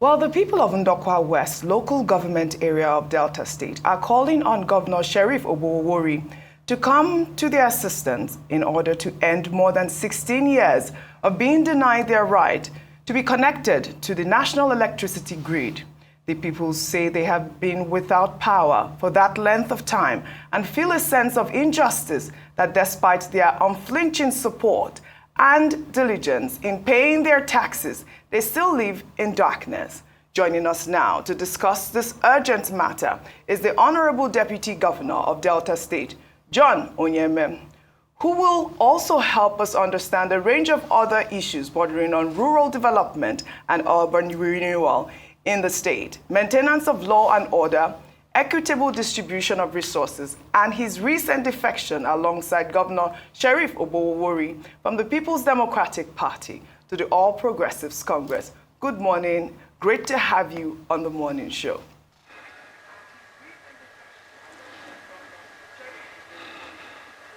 Well, the people of Ndokwa West, local government area of Delta State, are calling on Governor Sheriff Oborevwori to come to their assistance in order to end more than 16 years of being denied their right to be connected to the national electricity grid. The people say they have been without power for that length of time and feel a sense of injustice that despite their unflinching support and diligence in paying their taxes, they still live in darkness. Joining us now to discuss this urgent matter is the Honorable Deputy Governor of Delta State, John Onyeme, who will also help us understand a range of other issues bordering on rural development and urban renewal in the state, maintenance of law and order, equitable distribution of resources, and his recent defection alongside Governor Sheriff Oborevwori from the People's Democratic Party to the All Progressives Congress. Good morning. Great to have you on the morning show.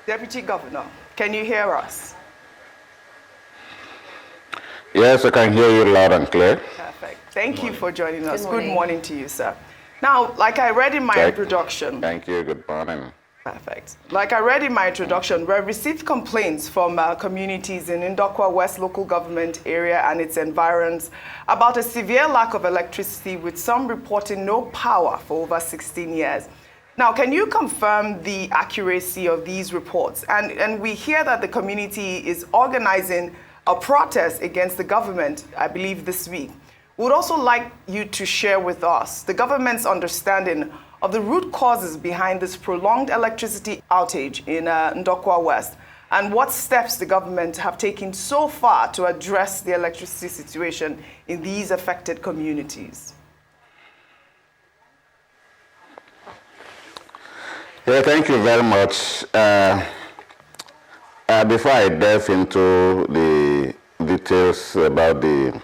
Deputy Governor, can you hear us? Yes, I can hear you loud and clear. Perfect. Thank you for joining us. Good morning to you, sir. Now, like I read in my introduction... Thank you. Good morning. Perfect. Like I read in my introduction, we received complaints from communities in Ndokwa West local government area and its environs about a severe lack of electricity, with some reporting no power for over 16 years. Now, can you confirm the accuracy of these reports? And we hear that the community is organizing a protest against the government, I believe, this week. We would also like you to share with us the government's understanding of the root causes behind this prolonged electricity outage in Ndokwa West, and what steps the government have taken so far to address the electricity situation in these affected communities. Yeah, thank you very much. Before I delve into the details about the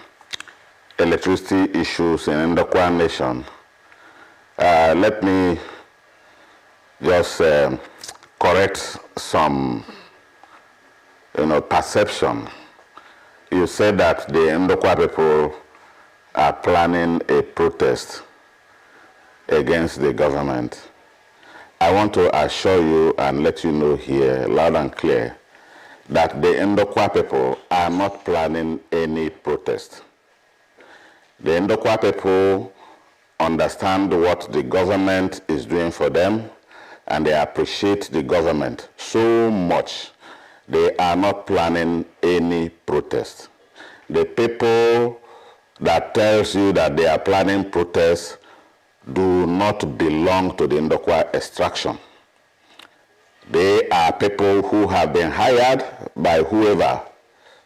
electricity issues in Ndokwa Nation, let me just correct some, perception. You said that the Ndokwa people are planning a protest against the government. I want to assure you and let you know here, loud and clear, that the Ndokwa people are not planning any protest. The Ndokwa people understand what the government is doing for them, and they appreciate the government so much. They are not planning any protest. The people that tells you that they are planning protests do not belong to the Ndokwa extraction. They are people who have been hired by whoever,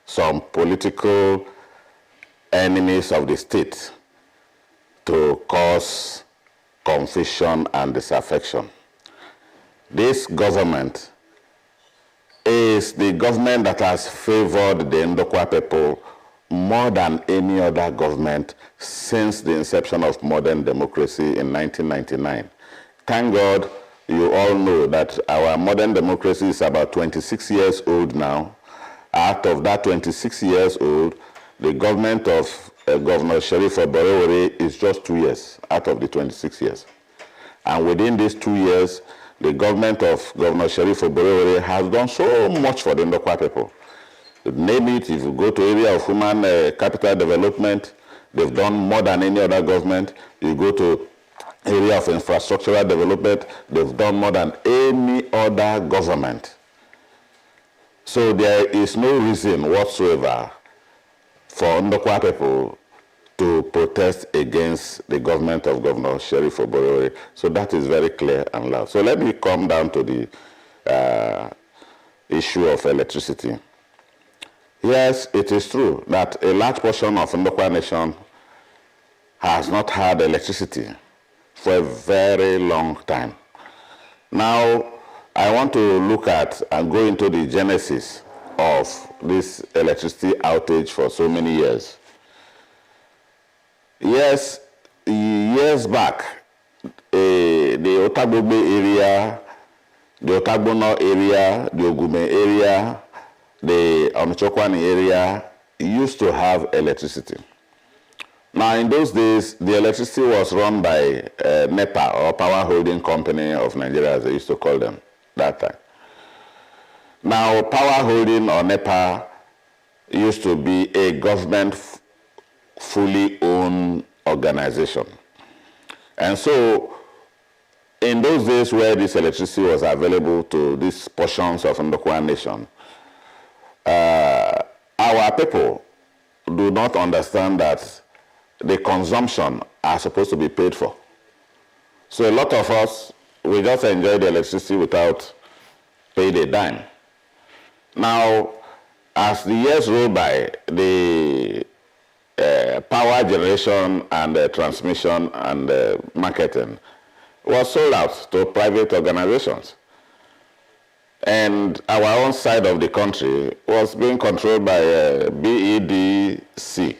some political enemies of the state, to cause confusion and disaffection. This government is the government that has favored the Ndokwa people more than any other government since the inception of modern democracy in 1999. Thank God you all know that our modern democracy is about 26 years old now. Out of that 26 years old, the government of Governor Sheriff Oborevwori is just 2 years out of the 26 years. And within these 2 years, the government of Governor Sheriff Oborevwori has done so much for the Ndokwa people. Name it, if you go to area of human capital development, they've done more than any other government. You go to area of infrastructural development, they've done more than any other government. So there is no reason whatsoever for Ndokwa people to protest against the government of Governor Sheriff Oborevwori. So that is very clear and loud. So let me come down to the issue of electricity. Yes, it is true that a large portion of Ndokwa Nation has not had electricity for a very long time. Now, I want to look at and go into the genesis of this electricity outage for so many years. Yes, years back, the Otagbogbe area, the Otagbono area, the Ogume area, the Onitshokwani area used to have electricity. Now, in those days, the electricity was run by NEPA, or Power Holding Company of Nigeria, as they used to call them that time. Now, Power Holding or NEPA used to be a government fully owned organization. And so, in those days where this electricity was available to these portions of Ndokwa nation, our people do not understand that the consumption are supposed to be paid for. So a lot of us, we just enjoy the electricity without paying a dime. Now, as the years roll by, the power generation and transmission and marketing was sold out to private organizations. And our own side of the country was being controlled by BEDC.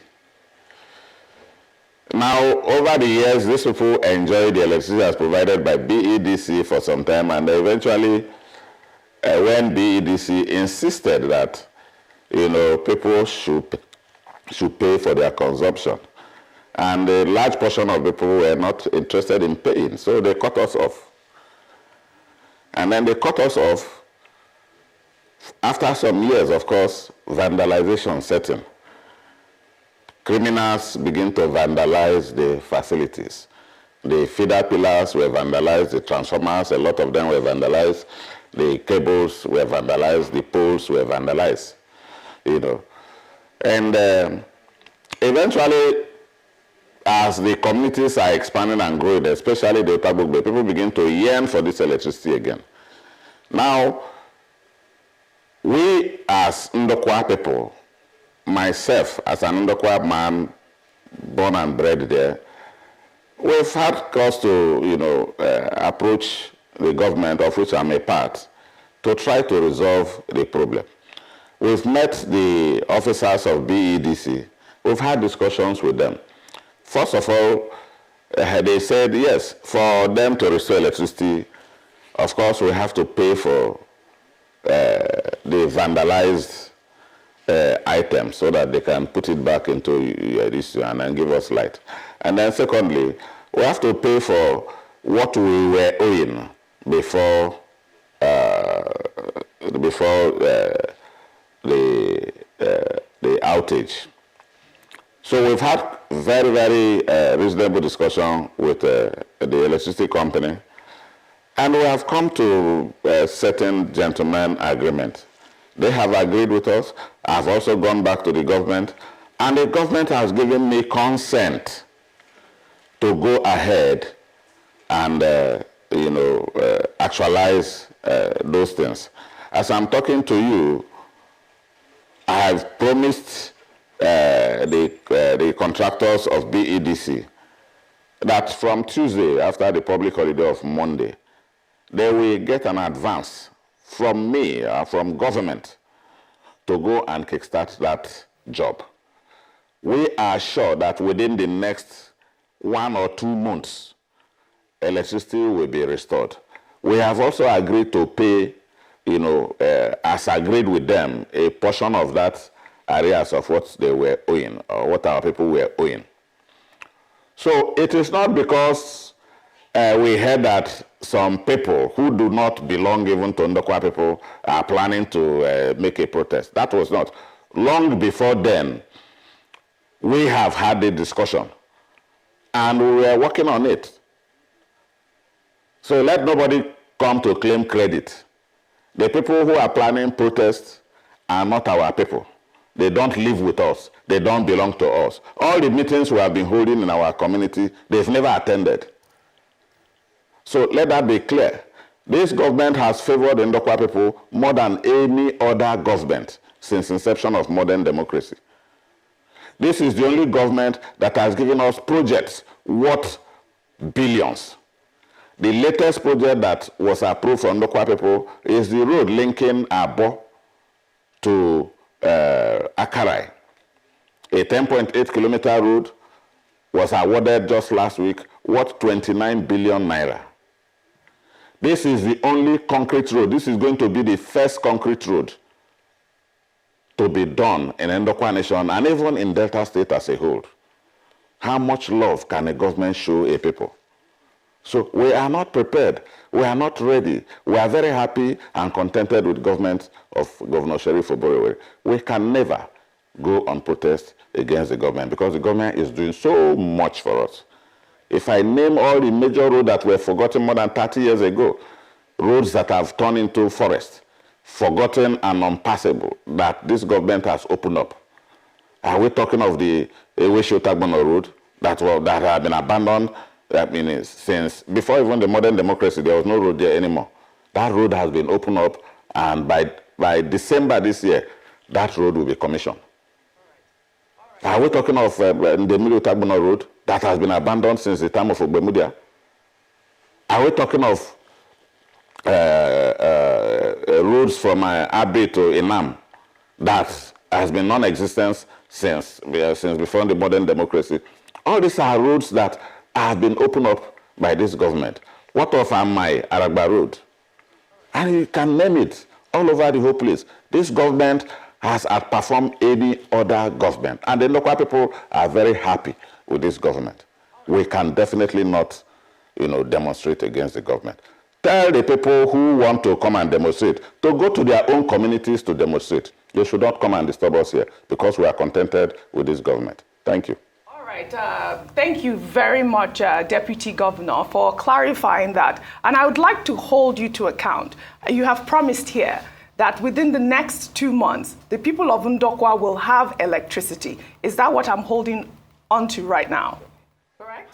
Now, over the years, these people enjoyed the electricity as provided by BEDC for some time, and eventually, when BEDC insisted that, people should pay for their consumption, and a large portion of people were not interested in paying, so they cut us off. And then they cut us off. After some years, of course, vandalization set in. Criminals begin to vandalize the facilities. The feeder pillars were vandalized, the transformers, a lot of them were vandalized, the cables were vandalized, the poles were vandalized, And eventually, as the communities are expanding and growing, especially the Otabugbe, people begin to yearn for this electricity again. Now, we as Ndokwa people, myself as an Ndokwa man born and bred there, we've had cause to, approach the government, of which I'm a part, to try to resolve the problem. We've met the officers of BEDC. We've had discussions with them. First of all, they said, yes, for them to restore electricity, of course, we have to pay for the vandalized items so that they can put it back into this and then give us light. And then secondly, we have to pay for what we were owing before the outage. So we've had very, very reasonable discussion with the electricity company, and we have come to a certain gentleman agreement. They have agreed with us. I've also gone back to the government, and the government has given me consent to go ahead and actualize those things. As I'm talking to you, I have promised the contractors of BEDC that from Tuesday, after the public holiday of Monday, they will get an advance from me, from government, to go and kickstart that job. We are sure that within the next 1 or 2 months, electricity will be restored. We have also agreed to pay, as agreed with them, a portion of that areas of what they were owing, or what our people were owing. So it is not because we heard that some people who do not belong even to Ndokwa people are planning to make a protest. That was not. Long before then, we have had the discussion, and we were working on it. So let nobody come to claim credit. The people who are planning protests are not our people. They don't live with us. They don't belong to us. All the meetings we have been holding in our community, they've never attended. So let that be clear. This government has favored the Ndokwa people more than any other government since inception of modern democracy. This is the only government that has given us projects worth billions. The latest project that was approved for Ndokwa people is the road linking Abo to Akarai. A 10.8 kilometer road was awarded just last week, worth 29 billion naira. This is the only concrete road. This is going to be the first concrete road to be done in Ndokwa Nation and even in Delta State as a whole. How much love can a government show a people? So we are not prepared. We are not ready. We are very happy and contented with government of Governor Sheriff Oborevwori. We can never go on protest against the government because the government is doing so much for us. If I name all the major roads that were forgotten more than 30 years ago, roads that have turned into forest, forgotten and unpassable, that this government has opened up. Are we talking of the Outage road that had been abandoned? I mean, since before even the modern democracy, there was no road there anymore. That road has been opened up, and by December this year, that road will be commissioned. All right. Are we talking of the Outage road that has been abandoned since the time of Ogbemudia? Are we talking of roads from Abbey to Inam that has been non-existent since before the modern democracy? All these are roads that have been opened up by this government. What of my Aragba Road? And you can name it all over the whole place. This government has outperformed any other government. And the local people are very happy with this government. We can definitely not, demonstrate against the government. Tell the people who want to come and demonstrate to go to their own communities to demonstrate. They should not come and disturb us here because we are contented with this government. Thank you. All right. Thank you very much, Deputy Governor, for clarifying that. And I would like to hold you to account. You have promised here that within the next 2 months, the people of Ndokwa will have electricity. Is that what I'm holding on to right now? Correct?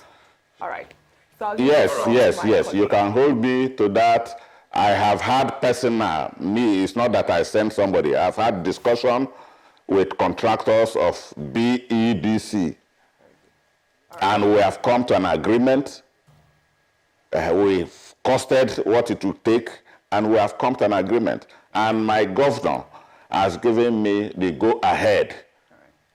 All right. So yes. You can hold me to that. I have had personal, it's not that I sent somebody. I've had discussion with contractors of BEDC. And we have come to an agreement. We've costed what it would take, and we have come to an agreement. And my governor has given me the go-ahead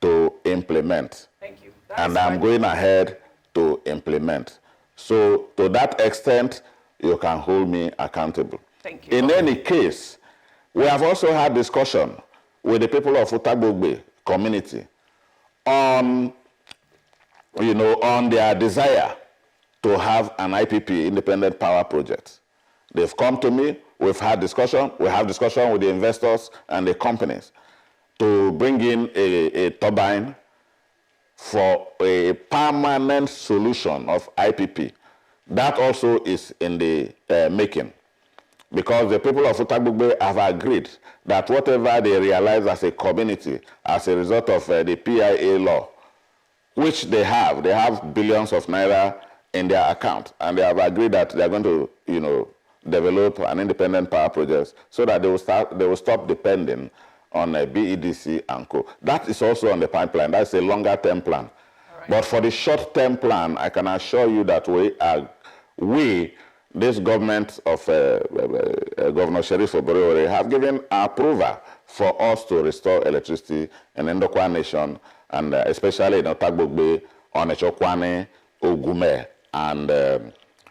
to implement. Thank you. And I'm going ahead to implement. So to that extent, you can hold me accountable. Thank you. In any case, we have also had discussion with the people of Outage community on their desire to have an IPP, independent power project. They've come to me, we've had discussion, we have discussion with the investors and the companies to bring in a turbine for a permanent solution of IPP. That also is in the making, because the people of Outage have agreed that whatever they realize as a community as a result of the PIA law, which they have billions of naira in their account, and they have agreed that they are going to, develop an independent power project so that they will stop depending on BEDC and co. That is also on the pipeline. That's a longer-term plan. Right. But for the short-term plan, I can assure you that this government of Governor Sheriff Oborevwori, have given approval for us to restore electricity in Ndokwa Nation, and especially in Outage, Onechokwane, Ogume, and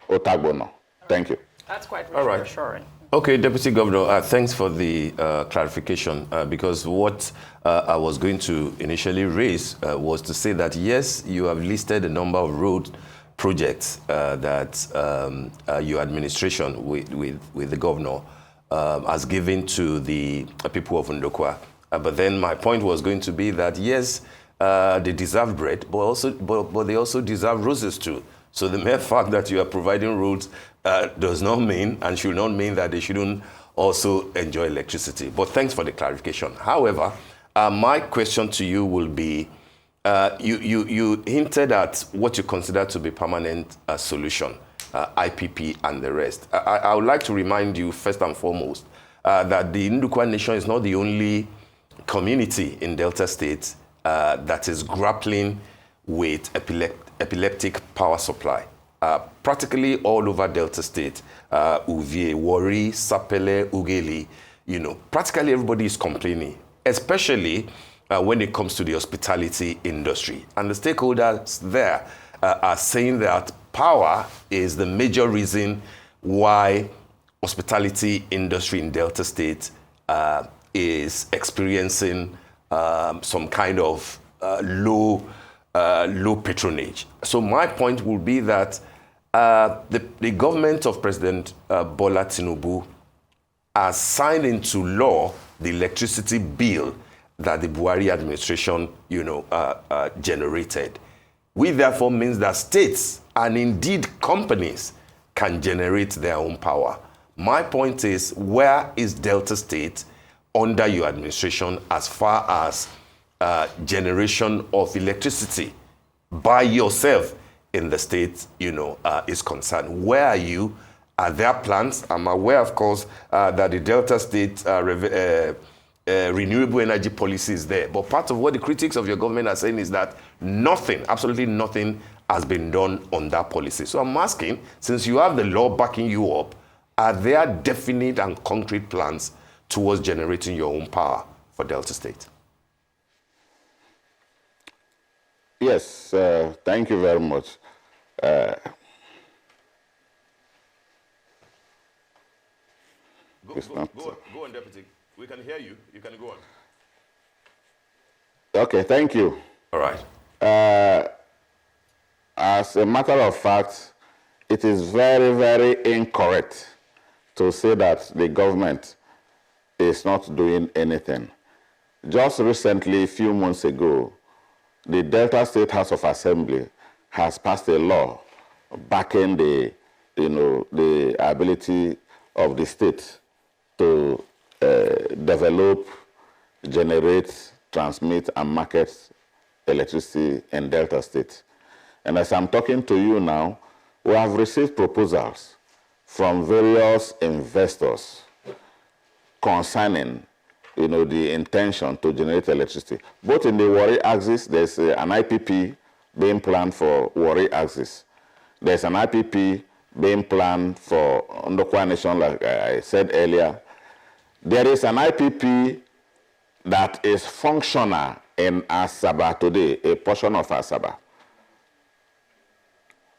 Otagbono. Thank you. That's quite reassuring. Okay, Deputy Governor, thanks for the clarification, because what I was going to initially raise was to say that, yes, you have listed a number of road projects that your administration with the governor has given to the people of Ndokwa. But then my point was going to be that, yes, they deserve bread, but they also deserve roses too. So the mere fact that you are providing roads does not mean and should not mean that they shouldn't also enjoy electricity. But thanks for the clarification. However, my question to you will be, you hinted at what you consider to be permanent solution, IPP and the rest. I would like to remind you first and foremost that the Ndokwa Nation is not the only community in Delta State that is grappling with epileptic power supply. Practically all over Delta State, Oborevwori, Sapele, Ugeli, practically everybody is complaining, especially when it comes to the hospitality industry. And the stakeholders there are saying that power is the major reason why hospitality industry in Delta State is experiencing some kind of low low patronage. So my point will be that the government of President Bola Tinubu has signed into law the electricity bill that the Buhari administration, generated. We therefore means that states and indeed companies can generate their own power. My point is, where is Delta State under your administration as far as generation of electricity by yourself in the state, is concerned? Where are you? Are there plans? I'm aware, of course, that the Delta State renewable energy policy is there. But part of what the critics of your government are saying is that nothing, absolutely nothing, has been done on that policy. So I'm asking, since you have the law backing you up, are there definite and concrete plans towards generating your own power for Delta State? Yes, thank you very much. Go on, Deputy. We can hear you. You can go on. Okay, thank you. All right. As a matter of fact, it is very, very incorrect to say that the government is not doing anything. Just recently, a few months ago, the Delta State House of Assembly has passed a law backing the ability of the state to develop, generate, transmit, and market electricity in Delta State. And as I'm talking to you now, we have received proposals from various investors concerning the intention to generate electricity. Both in the Warri axis, there's an IPP being planned for Warri axis. There's an IPP being planned for Ndokwa Nation, like I said earlier. There is an IPP that is functional in Asaba today, a portion of Asaba.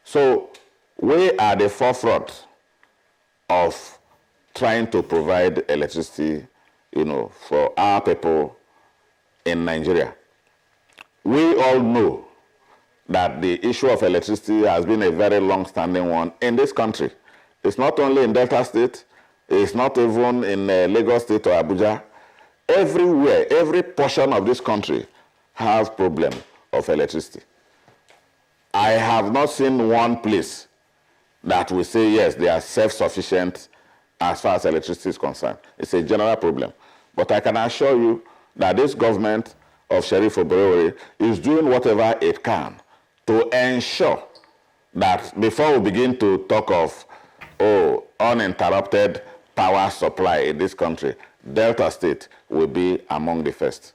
So we are at the forefront of trying to provide electricity, for our people in Nigeria. We all know that the issue of electricity has been a very long-standing one in this country. It's not only in Delta State, it's not even in Lagos State or Abuja. Everywhere, every portion of this country has problem of electricity. I have not seen one place that will say, yes, they are self-sufficient as far as electricity is concerned. It's a general problem. But I can assure you that this government of Sheriff Oborevwori is doing whatever it can to ensure that before we begin to talk of, uninterrupted power supply in this country, Delta State will be among the first.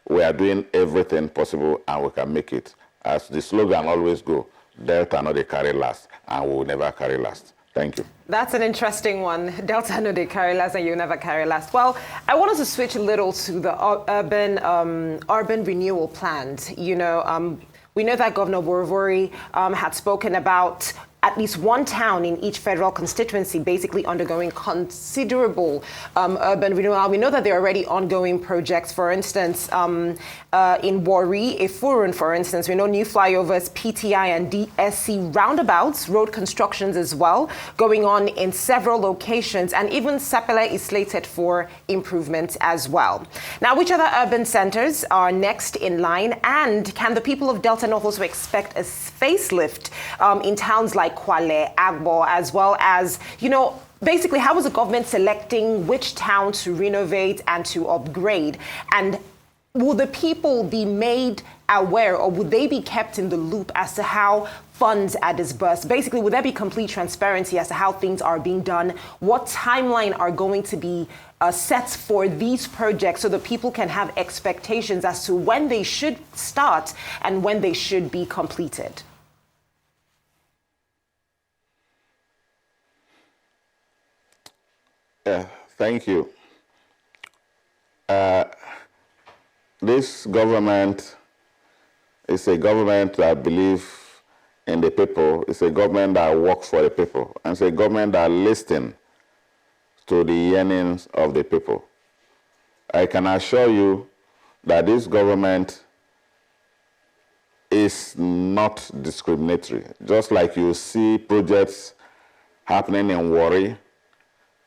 We are doing everything possible and we can make it. As the slogan always goes, Delta no dey carry last, and we will never carry last. Thank you. That's an interesting one. Delta no dey carry last, and you never carry last. Well, I wanted to switch a little to the urban renewal plans. We know that Governor Oborevwori had spoken about at least one town in each federal constituency basically undergoing considerable urban renewal. We know that there are already ongoing projects, for instance, in Warri, Efurun, for instance. We know new flyovers, PTI and DSC roundabouts, road constructions as well, going on in several locations, and even Sapele is slated for improvement as well. Now, which other urban centers are next in line, and can the people of Delta North also expect a facelift in towns like Kwale, Agbo, as well as, basically how is the government selecting which town to renovate and to upgrade? And will the people be made aware, or would they be kept in the loop as to how funds are disbursed? Basically, would there be complete transparency as to how things are being done? What timeline are going to be set for these projects so that people can have expectations as to when they should start and when they should be completed? Thank you. This government is a government that believes in the people. It's a government that works for the people. And it's a government that listens to the yearnings of the people. I can assure you that this government is not discriminatory. Just like you see projects happening in Warri,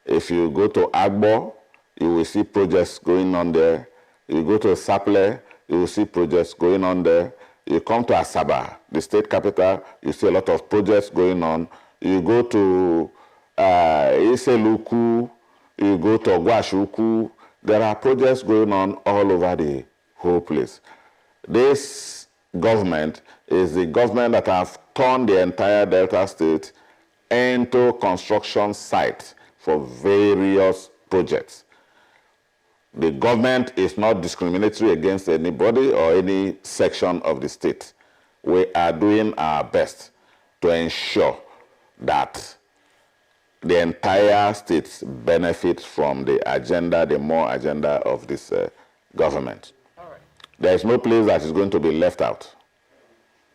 if you go to Agbo, you will see projects going on there. You go to Supplier, you will see projects going on there. You come to Asaba, the state capital, you see a lot of projects going on. You go to Iseluku, you go to Ogwashuku, there are projects going on all over the whole place. This government is the government that has turned the entire Delta State into construction sites for various projects. The government is not discriminatory against anybody or any section of the state. We are doing our best to ensure that the entire state benefits from the agenda, the more agenda of this government. All right. There is no place that is going to be left out.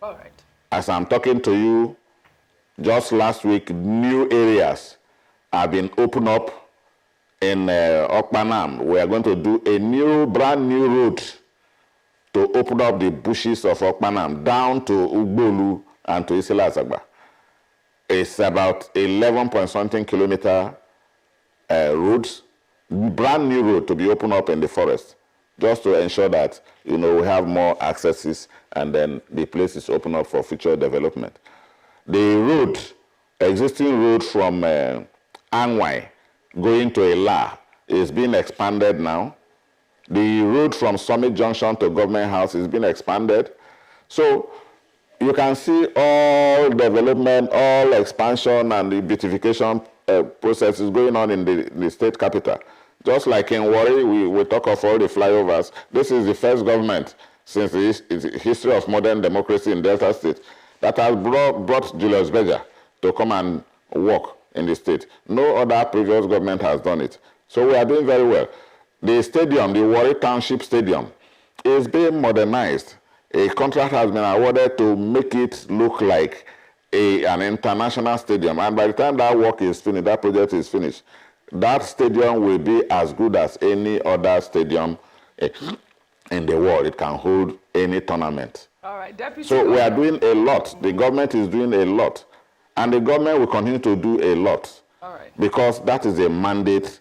All right. As I'm talking to you, just last week, new areas have been opened up in Okpanam. We are going to do a brand new road to open up the bushes of Okpanam down to Ugbolu and to Isila Asagba. It's about 11-point-something kilometer roads, brand new road to be opened up in the forest, just to ensure that, you know, we have more accesses and then the place is open up for future development. The road, existing road from Anwai going to Ela is being expanded now. The road from Summit Junction to Government House is being expanded. So you can see all development, all expansion and the beautification processes going on in the state capital. Just like in Warri, we talk of all the flyovers. This is the first government since the history of modern democracy in Delta State that has brought Julius Berger to come and work in the state. No other previous government has done it. So we are doing very well. The stadium, the Warri Township Stadium, is being modernized. A contract has been awarded to make it look like an international stadium. And by the time that work is finished, that project is finished, that stadium will be as good as any other stadium in the world. It can hold any tournament. All right, Deputy. So we are doing a lot. The government is doing a lot. And the government will continue to do a lot. All right. Because that is a mandate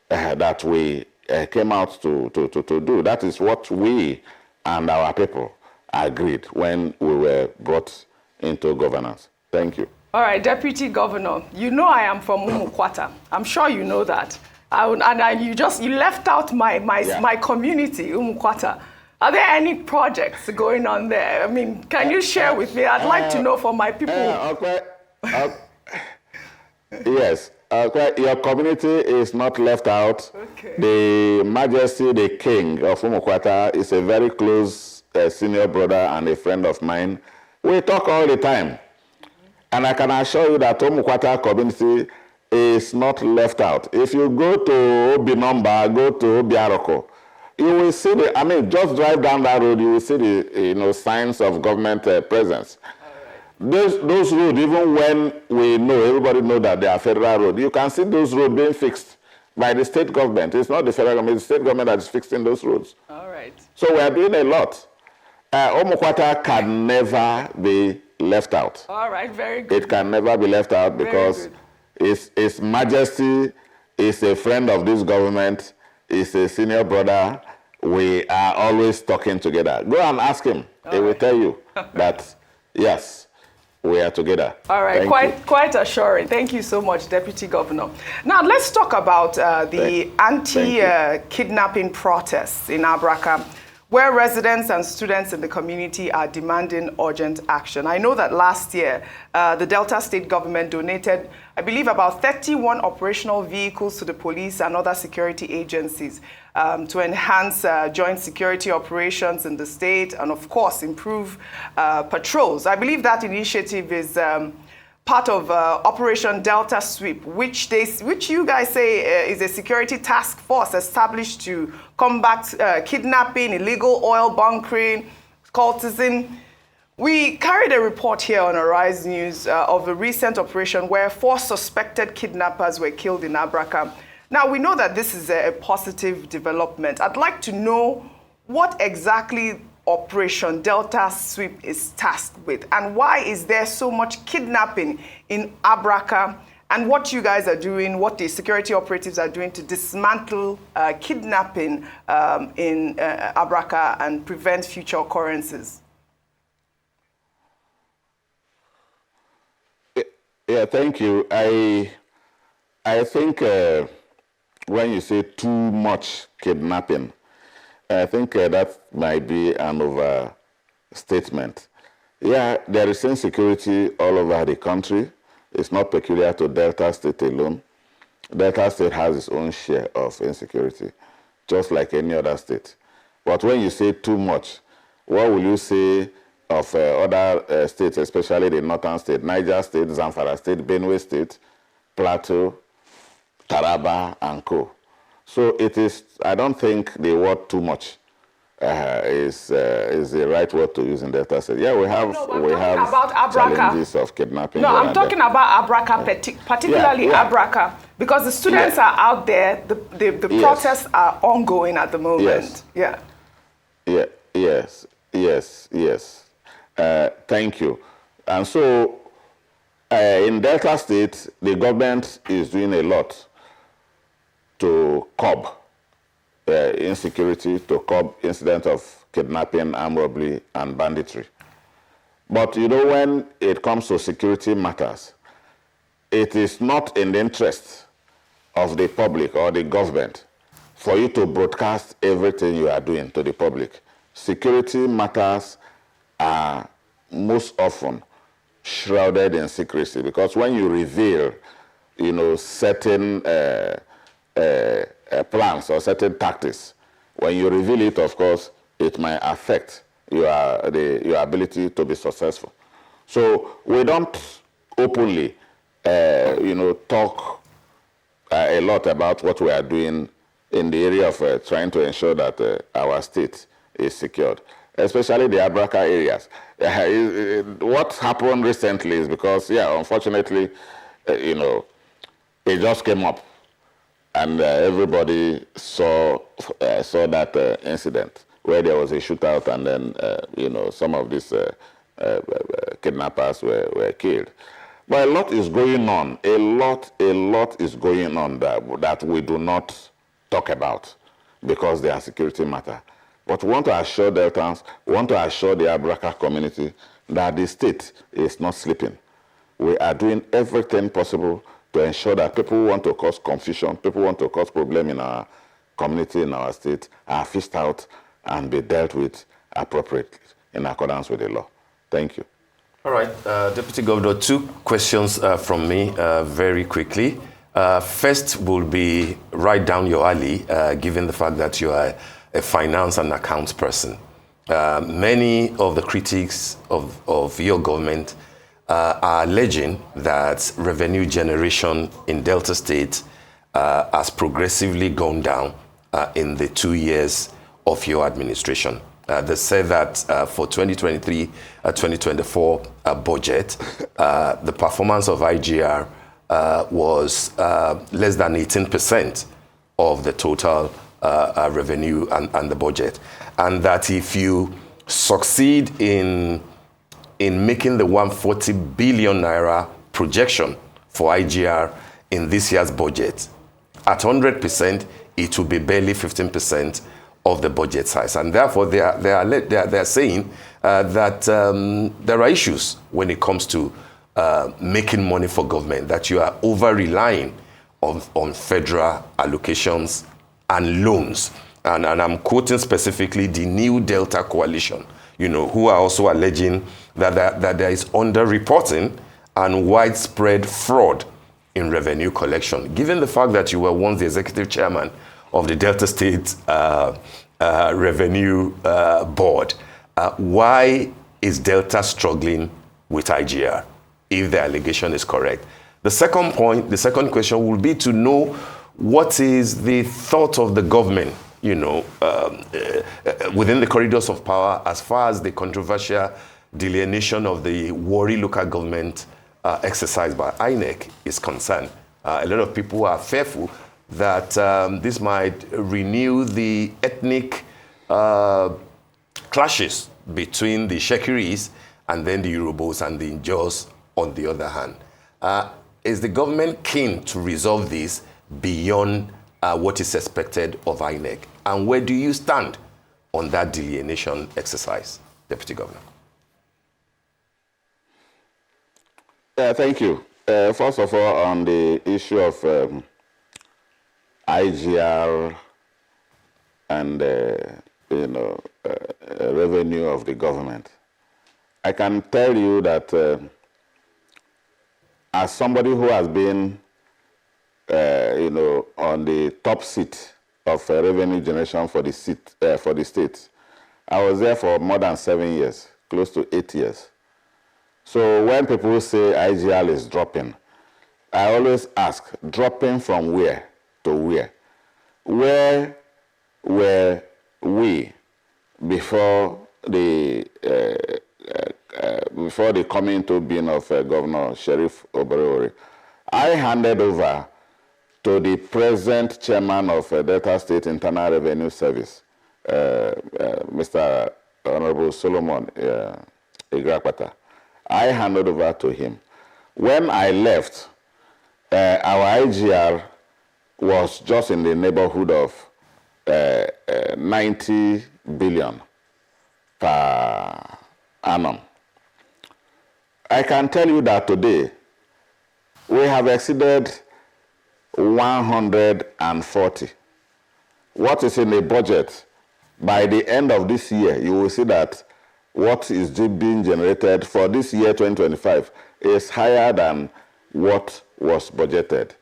that we came out to do. That is what we and our people agreed when we were brought into governance. Thank you. All right, Deputy Governor, you know I am from Umukwata. I'm sure you know that. You left out my community, Umukwata. Are there any projects going on there? I mean, can you share with me? I'd like to know for my people. Yes. Your community is not left out. Okay. The Majesty, the King of Umukwata, is a very close senior brother and a friend of mine. We talk all the time. And I can assure you that Umukwata community is not left out. If you go to Obinomba, go to Obiaroko, you will see just drive down that road, you will see the signs of government presence. Those roads, even when everybody know that they are federal roads, you can see those roads being fixed by the state government. It's not the federal government, it's the state government that is fixing those roads. All right. So we are doing a lot. Umukwata can never be left out. All right, very good. It can never be left out because His Majesty is a friend of this government, is a senior brother. We are always talking together. Go and ask him. He will tell you that, yes, we are together. All right, quite assuring. Thank you so much, Deputy Governor. Now, let's talk about the anti-kidnapping protests in Abraka, where residents and students in the community are demanding urgent action. I know that last year, the Delta State government donated, I believe, about 31 operational vehicles to the police and other security agencies to enhance joint security operations in the state and, of course, improve patrols. I believe that initiative is part of Operation Delta Sweep, which you guys say is a security task force established to combat kidnapping, illegal oil bunkering, cultism. We carried a report here on Arise News of a recent operation where 4 suspected kidnappers were killed in Abraka. Now, we know that this is a positive development. I'd like to know what exactly operation Delta Sweep is tasked with? And why is there so much kidnapping in Abraka? And what you guys are doing, what the security operatives are doing to dismantle kidnapping in Abraka and prevent future occurrences? Yeah, thank you. I think when you say too much kidnapping, I think that might be an overstatement. Yeah, there is insecurity all over the country. It's not peculiar to Delta State alone. Delta State has its own share of insecurity, just like any other state. But when you say too much, what will you say of other states, especially the northern state, Niger State, Zamfara State, Benue State, Plateau, Taraba, and co. So it is, I don't think the word too much is the right word to use in Delta State. Yeah, we have challenges of kidnapping. No, I'm talking about Abraka, particularly Abraka, because the students are out there, the protests are ongoing at the moment. Yes. Thank you. And so in Delta State, the government is doing a lot to curb insecurity, to curb incidents of kidnapping, armed robbery, and banditry. But you know, when it comes to security matters, it is not in the interest of the public or the government for you to broadcast everything you are doing to the public. Security matters are most often shrouded in secrecy, because when you reveal, you know, certain plans or certain tactics, when you reveal it, of course, it might affect your ability to be successful. So we don't openly, talk a lot about what we are doing in the area of trying to ensure that our state is secured, especially the Abraka areas. What happened recently is because, unfortunately, it just came up, and everybody saw that incident where there was a shootout, and then some of these kidnappers were killed. But a lot is going on. A lot is going on that we do not talk about because they are security matter. But we want to assure Deltans, we want to assure the Abraka community that the state is not sleeping. We are doing everything possible to ensure that people who want to cause confusion, people who want to cause problem in our community, in our state, are fished out and be dealt with appropriately in accordance with the law. Thank you. All right, Deputy Governor, 2 questions from me very quickly. First will be right down your alley, given the fact that you are a finance and accounts person. Many of the critics of your government are alleging that revenue generation in Delta State has progressively gone down in the 2 years of your administration. They say that for 2023-2024 budget, the performance of IGR was less than 18% of the total revenue and the budget. And that if you succeed in making the 140 billion naira projection for IGR in this year's budget, at 100%, it will be barely 15% of the budget size. And therefore, they are saying that there are issues when it comes to making money for government, that you are over-relying on federal allocations and loans. And I'm quoting specifically the New Delta Coalition, who are also alleging that there is under-reporting and widespread fraud in revenue collection. Given the fact that you were once the executive chairman of the Delta State Revenue Board, why is Delta struggling with IGR, if the allegation is correct? The second question will be to know what is the thought of the government, within the corridors of power, as far as the controversial delineation of the Warri local government exercised by INEC is concerned. A lot of people are fearful that this might renew the ethnic clashes between the Shekiris and then the Yorubas and the Njos on the other hand. Is the government keen to resolve this beyond what is expected of INEC? And where do you stand on that delineation exercise, Deputy Governor? Thank you. First of all, on the issue of IGR and revenue of the government, I can tell you that as somebody who has been, on the top seat of revenue generation for the state, I was there for more than 7 years, close to 8 years. So when people say IGR is dropping, I always ask, dropping from where to where? Where were we before the coming into being of Governor Sheriff Oborevwori? I handed over to the present chairman of Delta State Internal Revenue Service, Mr. Honorable Solomon Igrakwata. I handed over to him. When I left, our IGR was just in the neighborhood of 90 billion per annum. I can tell you that today, we have exceeded 140. What is in the budget? By the end of this year, you will see that what is being generated for this year, 2025, is higher than what was budgeted.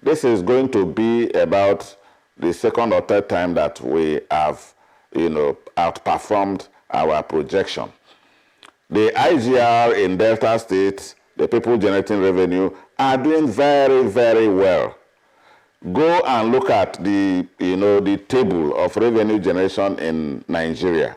This is going to be about the second or third time that we have, outperformed our projection. The IGR in Delta State, the people generating revenue, are doing very, very well. Go and look at the table of revenue generation in Nigeria.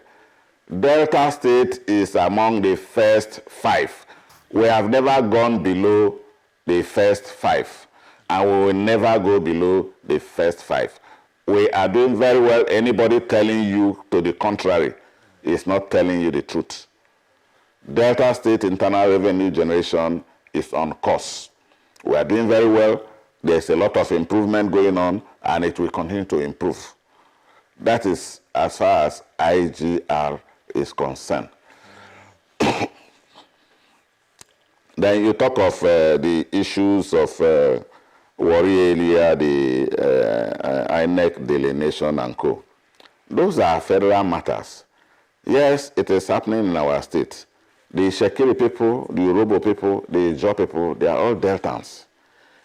Delta State is among the first 5. We have never gone below the first 5, and we will never go below the first 5. We are doing very well. Anybody telling you to the contrary is not telling you the truth. Delta State internal revenue generation is on course. We are doing very well. There's a lot of improvement going on, and it will continue to improve. That is as far as IGR is concerned. Then you talk of the issues of Warri earlier, the INEC delineation and co. Those are federal matters. Yes, it is happening in our state. The Shekiri people, the Yoruba people, the Ijaw people, they are all Deltans.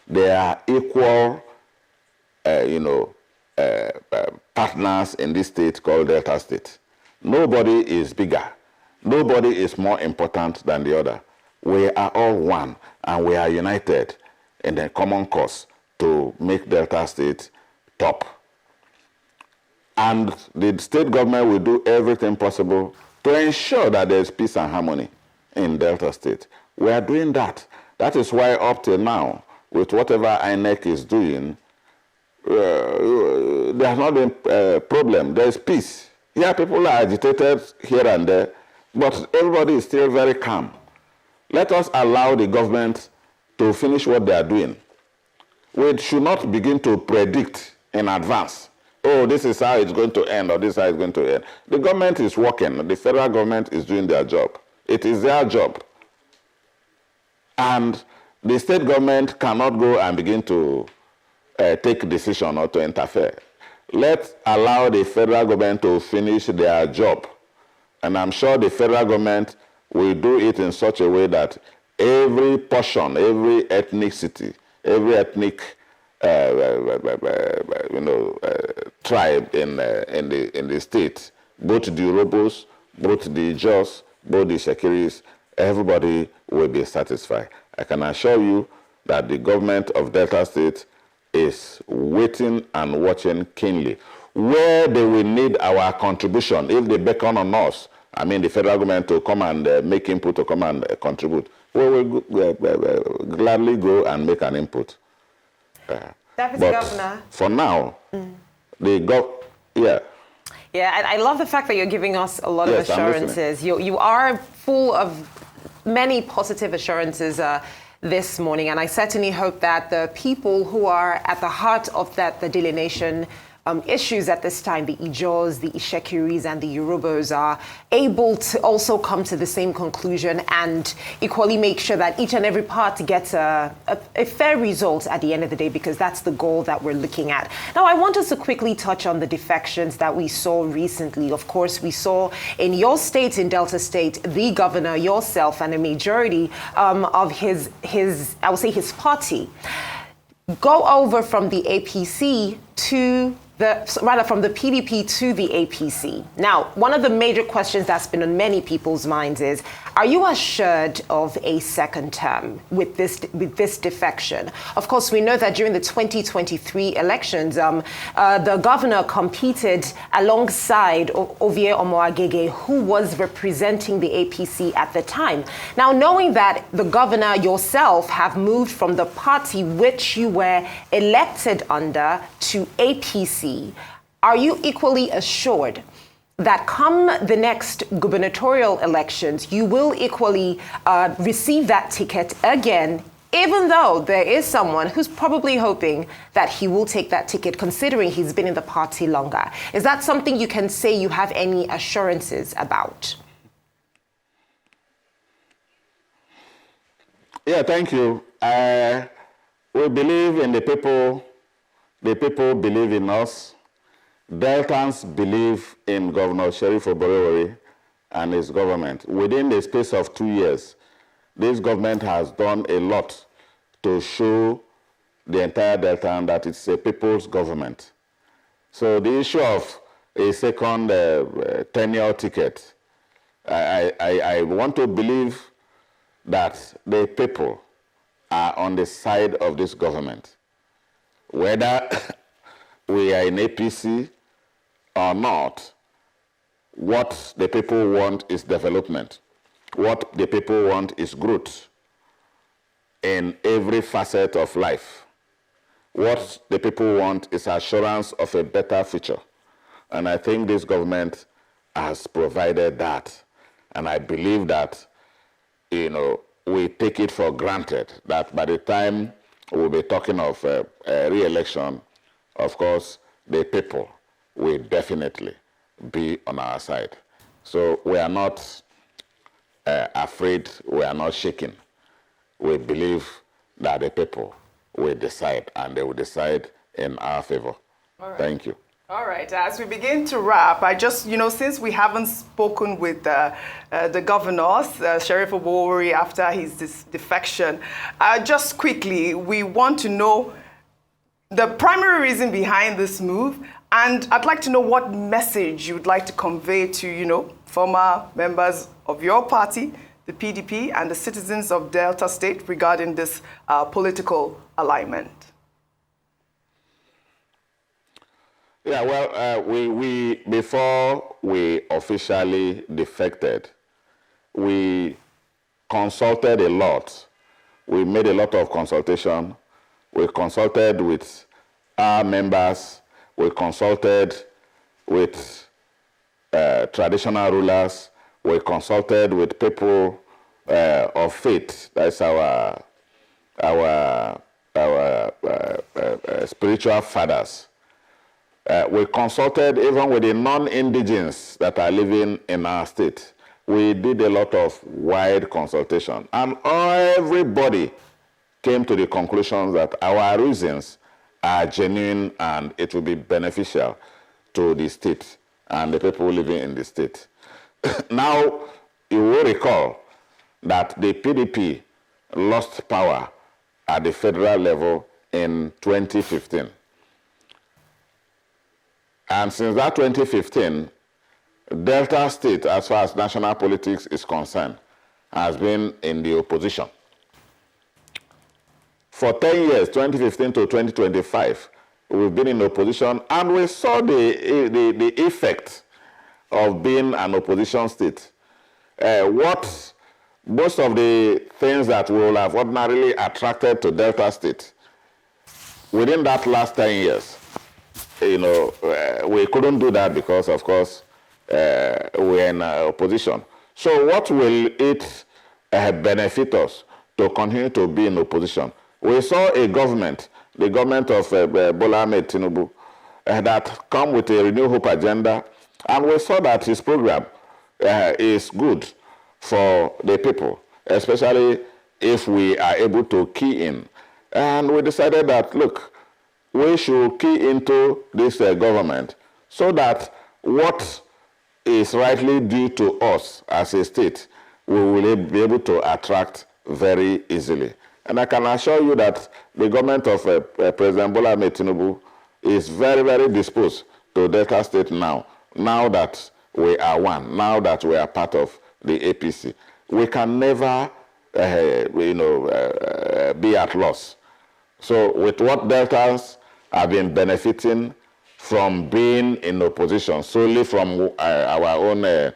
They are equal, partners in this state called Delta State. Nobody is bigger. Nobody is more important than the other. We are all one, and we are united in a common cause to make Delta State top. And the state government will do everything possible to ensure that there is peace and harmony in Delta State. We are doing that. That is why up till now, with whatever INEC is doing, there has not been a problem. There is peace. Yeah, people are agitated here and there, but everybody is still very calm. Let us allow the government to finish what they are doing. We should not begin to predict in advance, oh, this is how it's going to end, or this is how it's going to end. The government is working. The federal government is doing their job. It is their job. And the state government cannot go and begin to take decision or to interfere. Let's allow the federal government to finish their job. And I'm sure the federal government will do it in such a way that every portion, every ethnicity, every ethnic tribe in the state, both the Yorubas, both the Ijaws, both the Shekiris, everybody will be satisfied. I can assure you that the government of Delta State is waiting and watching keenly. Where they will need our contribution, if they beckon on us, I mean the federal government to come and make input, to come and contribute, we will gladly go and make an input. Deputy but Governor. for now, Yeah, I love the fact that you're giving us a lot of assurances. You are full of many positive assurances this morning, and I certainly hope that the people who are at the heart of the delineation issues at this time, the Ijos, the Ishekiris, and the Yorubas, are able to also come to the same conclusion and equally make sure that each and every part gets a fair result at the end of the day, because that's the goal that we're looking at. Now, I want us to quickly touch on the defections that we saw recently. Of course, we saw in your state, in Delta State, the governor, yourself, and a majority of his I would say his party go over from the APC to from the PDP to the APC. Now, one of the major questions that's been on many people's minds is, are you assured of a second term with this defection? Of course, we know that during the 2023 elections, the governor competed alongside Ovie Omoagege, who was representing the APC at the time. Now, knowing that the governor yourself have moved from the party which you were elected under to APC, are you equally assured that come the next gubernatorial elections, you will equally receive that ticket again, even though there is someone who's probably hoping that he will take that ticket, considering he's been in the party longer? Is that something you can say you have any assurances about? Yeah, thank you. We believe in the people. The people believe in us. Deltans believe in Governor Sheriff Oborevwori and his government. Within the space of 2 years, this government has done a lot to show the entire Delta that it's a people's government. So the issue of a second tenure ticket, I want to believe that the people are on the side of this government. Whether we are in APC or not, what the people want is development. What the people want is growth in every facet of life. What the people want is assurance of a better future. And I think this government has provided that. And I believe that, we take it for granted that by the time we'll be talking of re-election, of course, the people will definitely be on our side. So we are not afraid, we are not shaken. We believe that the people will decide, and they will decide in our favor. All right. Thank you. All right, as we begin to wrap, I just, since we haven't spoken with the governors, Sheriff Oborevwori, after his defection, just quickly, we want to know the primary reason behind this move, and I'd like to know what message you would like to convey to, former members of your party, the PDP, and the citizens of Delta State regarding this political alignment. Yeah, well, we before we officially defected, we consulted a lot. We made a lot of consultation. We consulted with our members. We consulted with traditional rulers. We consulted with people of faith. That's our spiritual fathers. We consulted even with the non-indigens that are living in our state. We did a lot of wide consultation, and everybody came to the conclusion that our reasons are genuine and it will be beneficial to the state and the people living in the state. Now, you will recall that the PDP lost power at the federal level in 2015. And since that 2015, Delta State, as far as national politics is concerned, has been in the opposition. For 10 years, 2015 to 2025, we've been in opposition, and we saw the effect of being an opposition state. Most of the things that will have ordinarily attracted to Delta State, within that last 10 years, we couldn't do that because, of course, we're in opposition. So what will it benefit us to continue to be in opposition? We saw a government, the government of Bola Ahmed Tinubu, that come with a Renew Hope agenda, and we saw that his program is good for the people, especially if we are able to key in. And we decided that, look, we should key into this government so that what is rightly due to us as a state, we will be able to attract very easily. And I can assure you that the government of President Bola Ahmed Tinubu is very, very disposed to Delta State now that we are one, now that we are part of the APC. We can never, be at loss. So with what Deltas have been benefiting from being in opposition, solely from our own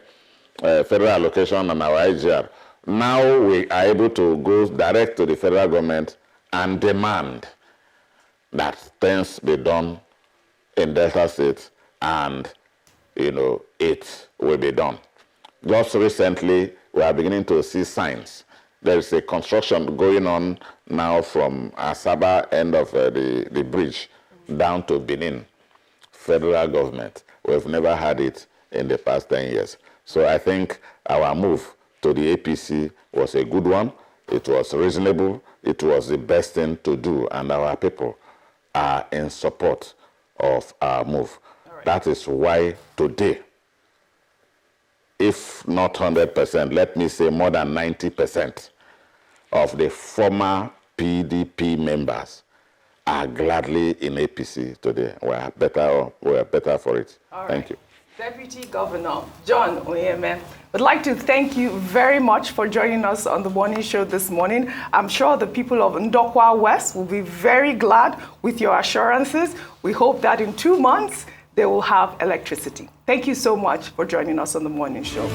federal allocation and our IGR, now we are able to go direct to the federal government and demand that things be done in Delta State, and it will be done. Just recently, we are beginning to see signs. There is a construction going on now from Asaba end of the bridge down to Benin. Federal government. We've never had it in the past 10 years. So I think our move to the APC was a good one. It was reasonable. It was the best thing to do, and our people are in support of our move. Right. That is why today, if not 100%, let me say more than 90% of the former PDP members are gladly in APC today. We're better for it. All Thank you. Deputy Governor John Onyeme, would like to thank you very much for joining us on the morning show this morning. I'm sure the people of Ndokwa West will be very glad with your assurances. We hope that in 2 months, they will have electricity. Thank you so much for joining us on the morning show.